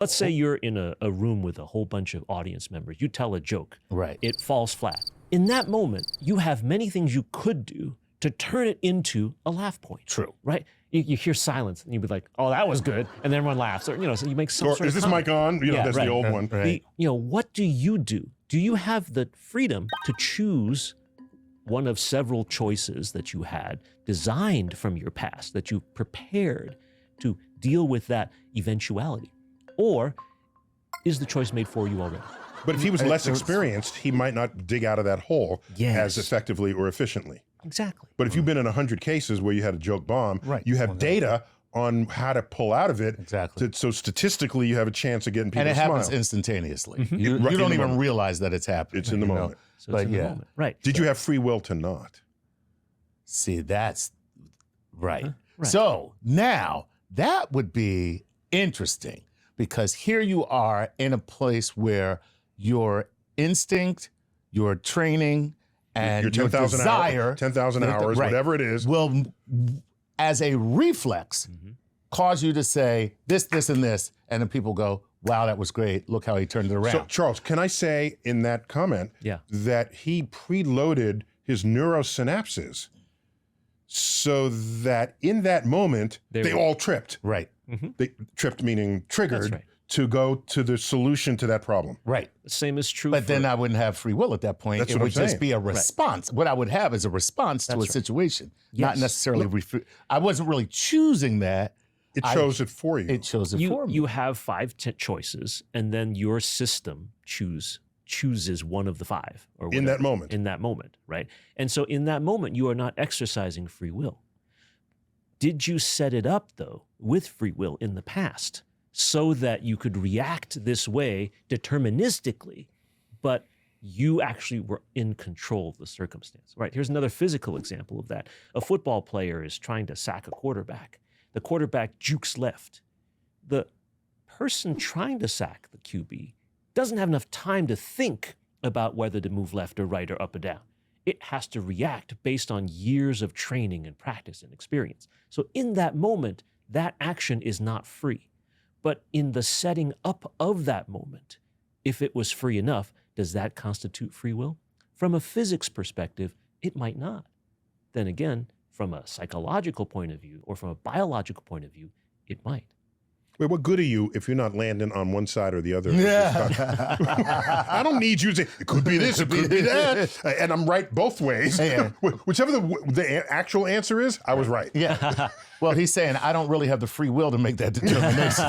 Let's say you're in a room with a whole bunch of audience members. You tell a joke. Right. It falls flat. In that moment, you have many things you could do to turn it into a laugh point. True. Right? You hear silence, and you'd be like, "Oh, that was good," and then everyone laughs. Or so you make some Or sort is of this comment. mic on? Yeah, That's right. the old one. Right. What do you do? Do you have the freedom to choose one of several choices that you had designed from your past, that you prepared to deal with that eventuality? Or is the choice made for you already? But if he was less experienced, he might not dig out of that hole Yes. as effectively or efficiently. Exactly. But if you've been in 100 cases where you had a joke bomb, Right. you have data on how to pull out of it. Exactly. So statistically, you have a chance of getting people And it to happens smile. instantaneously. Mm-hmm. You Right, in don't the even moment. realize that it's happening. It's in the you know? moment. So But it's in the yeah. moment. Right. Did you have free will to not? See, that's right. Right. So now that would be interesting because here you are in a place where your instinct, your training, and Your your 10,000 desire, 10,000 hours, right, whatever it is. will, as a reflex, cause you to say this, this, and this, and then people go, "Wow, that was great! Look how he turned it around." So, Charles, can I say in that comment Yeah. that he preloaded his neurosynapses so that in that moment, they all tripped. right, They tripped meaning triggered That's right. to go to the solution to that problem. right. The same is true. But for, then I wouldn't have free will at that point. That's It what would I'm just saying. be a response. What I would have is a response to a right. situation, not Yes. necessarily. I wasn't really choosing that. It chose it for you. It chose it for me. you have 5 choices, and then your system chooses one of the 5 or In that whatever, moment. in that moment, right? And so in that moment you are not exercising free will. Did you set it up though with free will in the past so that you could react this way deterministically, but you actually were in control of the circumstance? Right? Here's another physical example of that. A football player is trying to sack a quarterback. The quarterback jukes left. The person trying to sack the QB doesn't have enough time to think about whether to move left or right or up or down. It has to react based on years of training and practice and experience. So in that moment, that action is not free. But in the setting up of that moment, if it was free enough, does that constitute free will? From a physics perspective, it might not. Then again, from a psychological point of view or from a biological point of view, it might. Wait, what good are you if you're not landing on one side or the other? Yeah. I don't need you to say, it could be this, it could be that. And I'm right both ways. Yeah. Whichever the actual answer is, I was right. Yeah. Well, he's saying I don't really have the free will to make that determination.